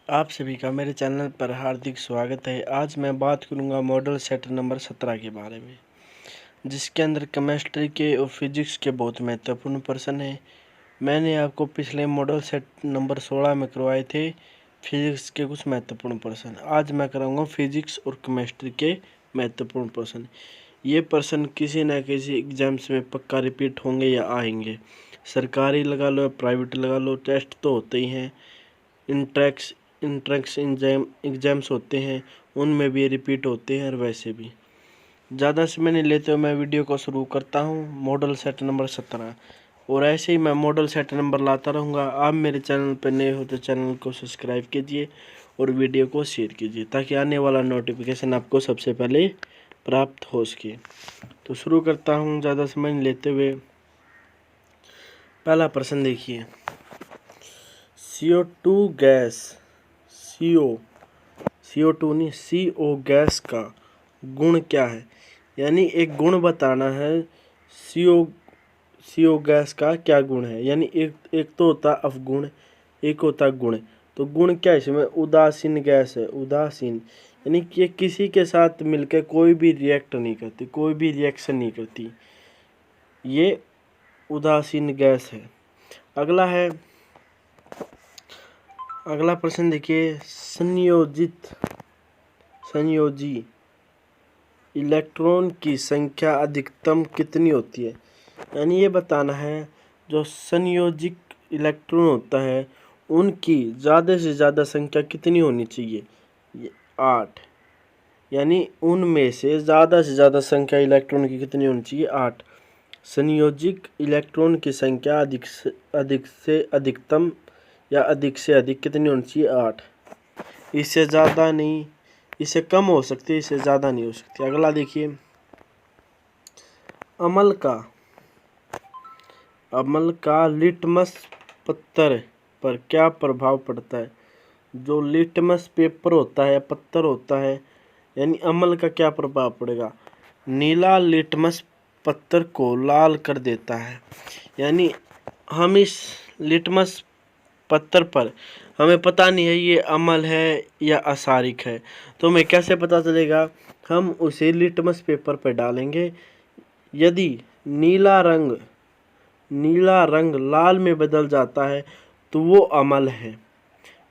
आप सभी का मेरे चैनल पर हार्दिक स्वागत है। आज मैं बात करूंगा मॉडल सेट नंबर 17 के बारे में, जिसके अंदर केमिस्ट्री के और फिजिक्स के बहुत महत्वपूर्ण प्रश्न हैं। मैंने आपको पिछले मॉडल सेट नंबर 16 में करवाए थे फिजिक्स के कुछ महत्वपूर्ण प्रश्न। आज मैं कराऊंगा फिजिक्स और केमिस्ट्री के महत्वपूर्ण प्रश्न। ये प्रश्न किसी न किसी एग्जाम्स में पक्का रिपीट होंगे या आएंगे। सरकारी लगा लो या प्राइवेट लगा लो, टेस्ट तो होते ही हैं। इंट्रेंस एग्जाम्स होते हैं, उनमें भी रिपीट होते हैं। और वैसे भी ज़्यादा समय नहीं लेते हुए मैं वीडियो को शुरू करता हूं। मॉडल सेट नंबर 17 और ऐसे ही मैं मॉडल सेट नंबर लाता रहूँगा। आप मेरे चैनल पर नए हो तो चैनल को सब्सक्राइब कीजिए और वीडियो को शेयर कीजिए, ताकि आने वाला नोटिफिकेशन आपको सबसे पहले प्राप्त हो सके। तो शुरू करता हूँ ज़्यादा समय नहीं लेते हुए। पहला प्रश्न देखिए, CO2 गैस CO2 नहीं, CO गैस का गुण क्या है? यानी एक गुण बताना है। CO गैस का क्या गुण है? यानी एक तो होता अवगुण, एक होता गुण। तो गुण क्या है इसमें? उदासीन गैस है। उदासीन यानी कि ये किसी के साथ मिलकर कोई भी रिएक्ट नहीं करती, कोई भी रिएक्शन नहीं करती, ये उदासीन गैस है। अगला प्रश्न देखिए, संयोजी इलेक्ट्रॉन की संख्या अधिकतम कितनी होती है? यानी ये बताना है जो संयोजिक इलेक्ट्रॉन होता है उनकी ज़्यादा से ज़्यादा संख्या कितनी होनी चाहिए? 8। यानी उनमें से ज़्यादा संख्या इलेक्ट्रॉन की कितनी होनी चाहिए? 8। संयोजिक इलेक्ट्रॉन की संख्या अधिक से अधिकतम या अधिक से अधिक कितनी होनी चाहिए? 8। इससे ज़्यादा नहीं, इससे कम हो सकती है, इससे ज़्यादा नहीं हो सकती। अगला देखिए, अम्ल का लिटमस पत्थर पर क्या प्रभाव पड़ता है? जो लिटमस पेपर होता है, पत्थर होता है, यानी अम्ल का क्या प्रभाव पड़ेगा? नीला लिटमस पत्थर को लाल कर देता है। यानी हम इस लिटमस पत्थर पर हमें पता नहीं है ये अम्ल है या असारिक है, तो हमें कैसे पता चलेगा? हम उसे लिटमस पेपर पर डालेंगे। यदि नीला रंग लाल में बदल जाता है तो वो अम्ल है।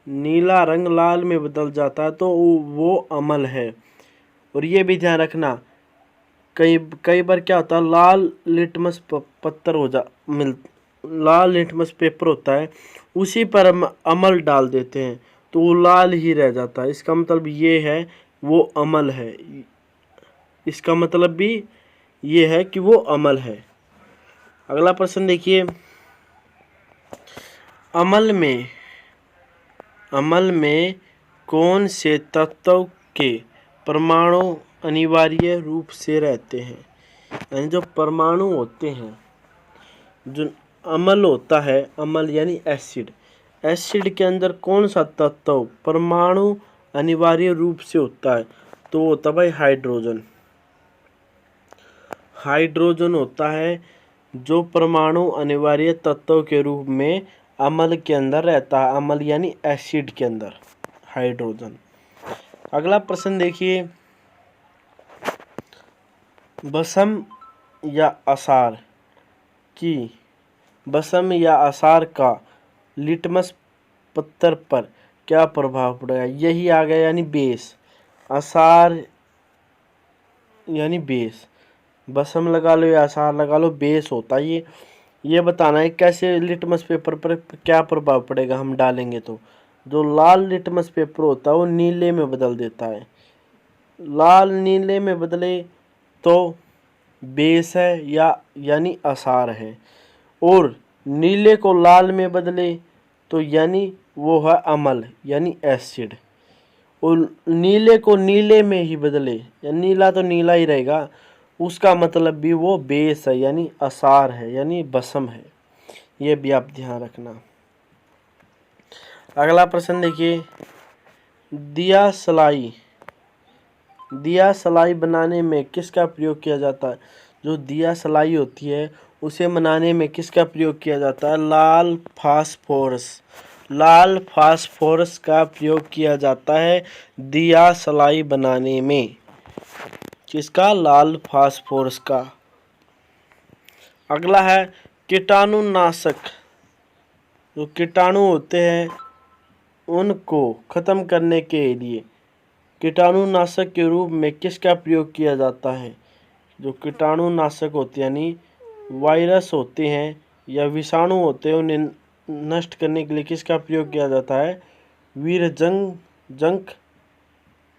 नीला रंग लाल में बदल जाता है तो वो अम्ल है। और ये भी ध्यान रखना, कई बार क्या होता है, लाल लिटमस पेपर होता है, उसी पर हम अम्ल डाल देते हैं तो वो लाल ही रह जाता है। इसका मतलब ये है वो अम्ल है। इसका मतलब भी ये है कि वो अम्ल है। अगला प्रश्न देखिए, अम्ल में कौन से तत्व के परमाणु अनिवार्य रूप से रहते हैं? यानी जो परमाणु होते हैं, जो अम्ल होता है, अम्ल यानी एसिड के अंदर कौन सा तत्व परमाणु अनिवार्य रूप से होता है? तो होता है भाई हाइड्रोजन होता है, जो परमाणु अनिवार्य तत्व के रूप में अम्ल के अंदर रहता है। अम्ल यानी एसिड के अंदर हाइड्रोजन। अगला प्रश्न देखिए, बसम या आसार का लिटमस पत्थर पर क्या प्रभाव पड़ेगा? यही आ गया, यानी बेस। आसार यानी बेस, बसम लगा लो या आसार लगा लो, बेस होता है ये बताना है कैसे लिटमस पेपर पर क्या प्रभाव पड़ेगा हम डालेंगे तो। जो लाल लिटमस पेपर होता है वो नीले में बदल देता है। लाल नीले में बदले तो बेस है यानी आसार है, और नीले को लाल में बदले तो यानी वो है अम्ल यानी एसिड। और नीले को नीले में ही बदले, यानी नीला तो नीला ही रहेगा, उसका मतलब भी वो बेस है यानी आसार है यानी बसम है। ये भी आप ध्यान रखना। अगला प्रश्न देखिए, दिया सलाई बनाने में किसका प्रयोग किया जाता है? जो दिया सलाई होती है उसे बनाने में किसका प्रयोग किया जाता है? लाल फास्फोरस। लाल फास्फोरस का प्रयोग किया जाता है दिया सलाई बनाने में। किसका? लाल फास्फोरस का। अगला है कीटाणुनाशक। जो कीटाणु होते हैं उनको खत्म करने के लिए कीटाणुनाशक के रूप में किसका प्रयोग किया जाता है? जो कीटाणुनाशक होते हैं यानी वायरस होते हैं या विषाणु होते हैं उन्हें नष्ट करने के लिए किसका प्रयोग किया जाता है? वीरजंक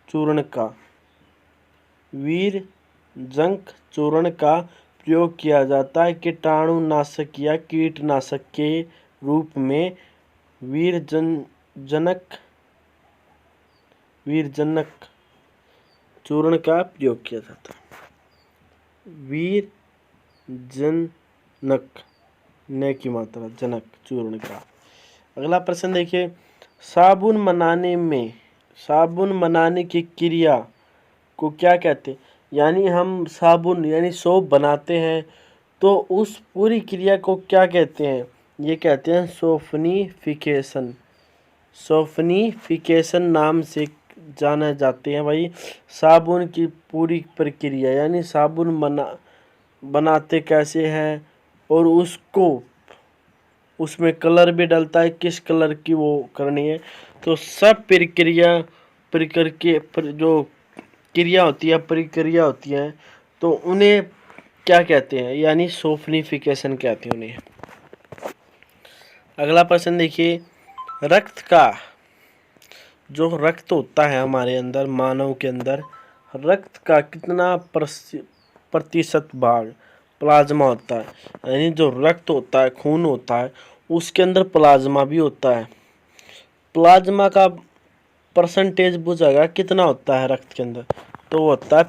चूर्ण का। वीरजंक चूर्ण का प्रयोग किया जाता है कीटाणुनाशक या कीटनाशक के रूप में। वीरजनक चूर्ण का प्रयोग किया जाता है। वीरजनक न की मात्रा जनक चूर्ण का। अगला प्रश्न देखिए, साबुन बनाने की क्रिया को क्या कहते हैं? यानी हम साबुन यानी सोप बनाते हैं तो उस पूरी क्रिया को क्या कहते हैं? ये कहते हैं सोफनिफिकेशन। सोफनिफिकेशन नाम से जाना जाते हैं भाई साबुन की पूरी प्रक्रिया। यानी साबुन बनाते कैसे हैं और उसको उसमें कलर भी डलता है, किस कलर की वो करनी है, तो सब जो क्रिया होती है प्रक्रिया होती है तो उन्हें क्या कहते हैं? यानी सोफनिफिकेशन कहते हैं उन्हें। अगला प्रश्न देखिए, रक्त का जो रक्त होता है हमारे अंदर मानव के अंदर रक्त का कितना प्रतिशत भाग प्लाज्मा होता है? यानी जो रक्त होता है खून होता है उसके अंदर प्लाज्मा भी होता है। प्लाज्मा का परसेंटेज पूछेगा कितना होता है रक्त के अंदर, तो वो होता है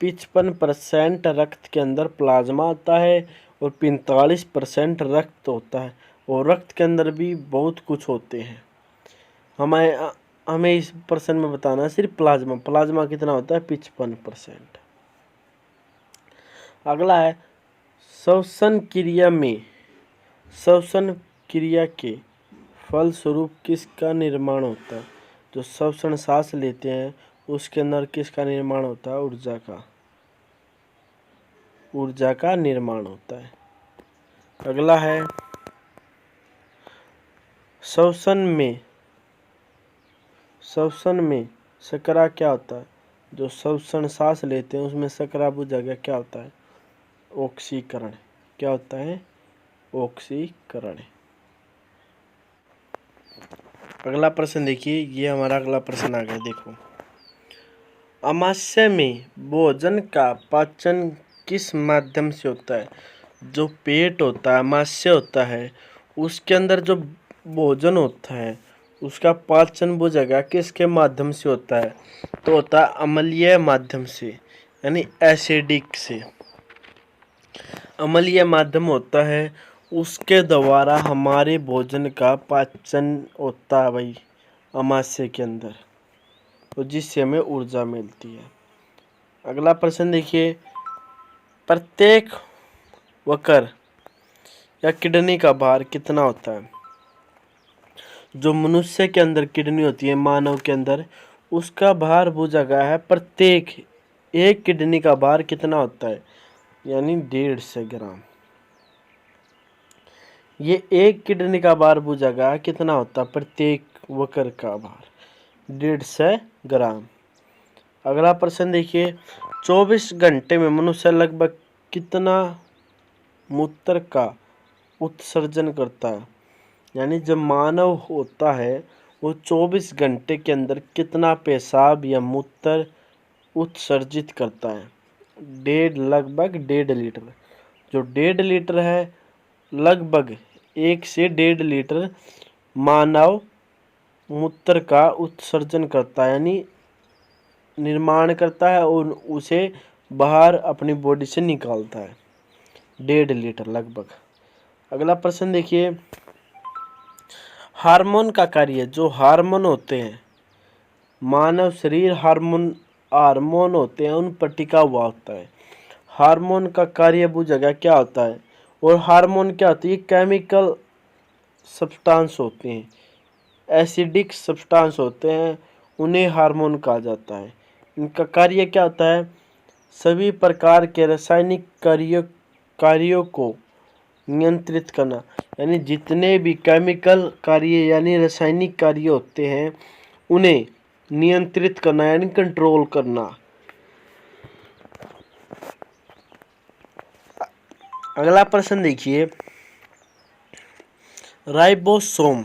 55% रक्त के अंदर प्लाज्मा होता है और 45% रक्त होता है। और रक्त के अंदर भी बहुत कुछ होते हैं। हमें इस प्रश्न में बताना है सिर्फ प्लाज्मा कितना होता है? 55%। अगला है श्वसन क्रिया के फलस्वरूप किसका निर्माण होता है? जो श्वसन सांस लेते हैं उसके अंदर किसका निर्माण होता है? ऊर्जा का निर्माण होता है। अगला है श्वसन में शकरा क्या होता है? जो श्वसन सांस लेते हैं उसमें शकरा बुझाएगा क्या होता है? ऑक्सीकरण। क्या होता है? ऑक्सीकरण। अगला प्रश्न देखिए, ये हमारा अगला प्रश्न आ गया। देखो, अमाशय में भोजन का पाचन किस माध्यम से होता है? जो पेट होता है अमाशय होता है उसके अंदर जो भोजन होता है उसका पाचन वो जगह किसके माध्यम से होता है? तो होता है अम्लीय माध्यम से यानी एसिडिक से। अम्लीय माध्यम होता है उसके द्वारा हमारे भोजन का पाचन होता है भाई अमाशय के अंदर, तो जिससे हमें ऊर्जा मिलती है। अगला प्रश्न देखिए, प्रत्येक वक्र या किडनी का भार कितना होता है? जो मनुष्य के अंदर किडनी होती है मानव के अंदर उसका भार वो जगह है प्रत्येक एक किडनी का भार कितना होता है? यानी 150 ग्राम। ये एक किडनी का भार वो जगह कितना होता है? प्रत्येक वक्र का भार 150 ग्राम। अगला प्रश्न देखिए, 24 घंटे में मनुष्य लगभग कितना मूत्र का उत्सर्जन करता है? यानी जब मानव होता है वो 24 घंटे के अंदर कितना पेशाब या मूत्र उत्सर्जित करता है? लगभग 1.5 लीटर। जो 1.5 लीटर है लगभग 1 से 1.5 लीटर मानव मूत्र का उत्सर्जन करता है यानी निर्माण करता है और उसे बाहर अपनी बॉडी से निकालता है 1.5 लीटर लगभग। अगला प्रश्न देखिए, हार्मोन का कार्य। जो हार्मोन होते हैं मानव शरीर हार्मोन होते हैं उन पर टिका हुआ होता है। हार्मोन का कार्य वो जगह क्या होता है? और हार्मोन क्या होती है? केमिकल सब्सटेंस होते हैं, एसिडिक सब्सटेंस होते हैं, उन्हें हार्मोन कहा जाता है। इनका कार्य क्या होता है? सभी प्रकार के रासायनिक कार्यों को नियंत्रित करना, यानी जितने भी केमिकल कार्य यानी रासायनिक कार्य होते हैं उन्हें नियंत्रित करना यानी कंट्रोल करना। अगला प्रश्न देखिए, राइबोसोम,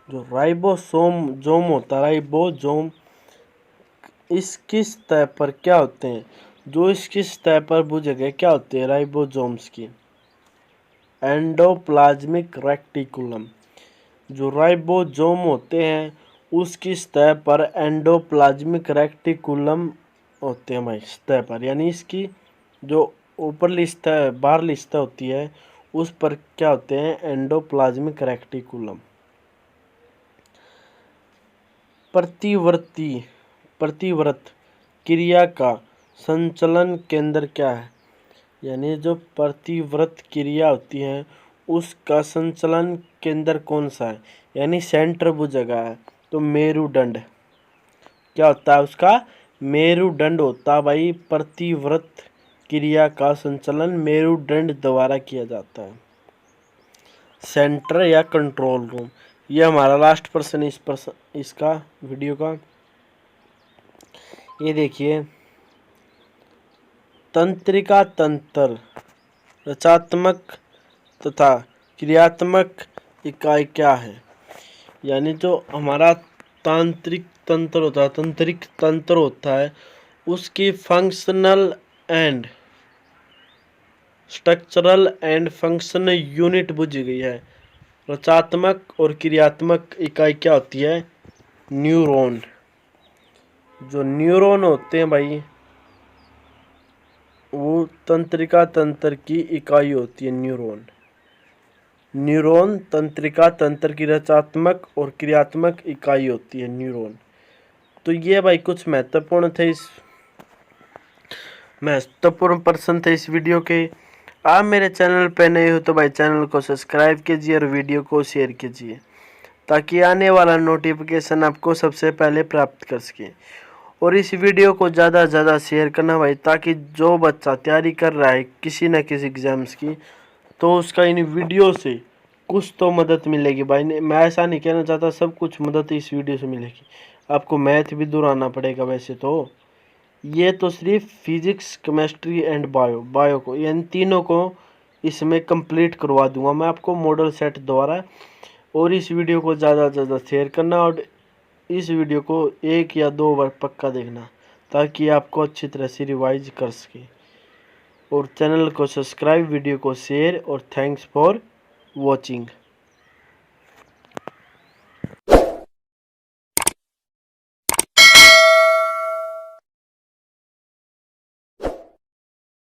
जो राइबोसोम होता है, राइबोसोम इस किस सतह पर क्या होते हैं? जो इसकी सतह पर वो जगह क्या होते हैं राइबोसोम्स की? Endoplasmic reticulum. जो राइबोसोम होते हैं उसकी सतह पर एंडोप्लाज्मिक रेटिकुलम होते हैं हमारी सतह पर, यानी इसकी जो ऊपरली सतह बाहरली सतह होती है उस पर क्या होते हैं? Endoplasmic reticulum. प्रतिव्रत क्रिया का संचालन केंद्र क्या है? यानी जो प्रतिव्रत क्रिया होती है उसका संचालन केंद्र कौन सा है? यानी सेंटर वो जगह है। तो मेरुदंड क्या होता है उसका? मेरुदंड होता है भाई। प्रतिव्रत क्रिया का संचालन मेरुदंड द्वारा किया जाता है, सेंटर या कंट्रोल रूम। ये हमारा लास्ट प्रश्न इसका वीडियो का। ये देखिए, तंत्रिका तंत्र रचनात्मक तथा क्रियात्मक इकाई क्या है? यानी जो हमारा तंत्रिक तंत्र होता है उसकी functional and structural and functional unit बुझी गई है। रचनात्मक और क्रियात्मक इकाई क्या होती है? न्यूरॉन। जो न्यूरॉन होते हैं भाई वो तंत्रिका तंत्र की इकाई होती है। न्यूरॉन तंत्रिका तंत्र की रचनात्मक और क्रियात्मक इकाई होती है न्यूरॉन। तो ये भाई कुछ महत्वपूर्ण प्रश्न थे इस वीडियो के। आप मेरे चैनल पे नए हो तो भाई चैनल को सब्सक्राइब कीजिए और वीडियो को शेयर कीजिए ताकि आने वाला नोटिफिकेशन आपको सबसे पहले प्राप्त कर सके। और इस वीडियो को ज़्यादा से ज़्यादा शेयर करना भाई, ताकि जो बच्चा तैयारी कर रहा है किसी न किसी एग्ज़ाम्स की तो उसका इन वीडियो से कुछ तो मदद मिलेगी भाई। मैं ऐसा नहीं कहना चाहता सब कुछ मदद इस वीडियो से मिलेगी, आपको मैथ भी दोहराना पड़ेगा। वैसे तो ये तो सिर्फ फिजिक्स, केमिस्ट्री एंड बायो को, यानी तीनों को इसमें कंप्लीट करवा दूंगा मैं आपको मॉडल सेट द्वारा। और इस वीडियो को ज़्यादा से ज़्यादा शेयर करना और इस वीडियो को 1 या 2 बार पक्का देखना ताकि आपको अच्छी तरह से रिवाइज कर सके। और चैनल को सब्सक्राइब, वीडियो को शेयर और थैंक्स फॉर वॉचिंग।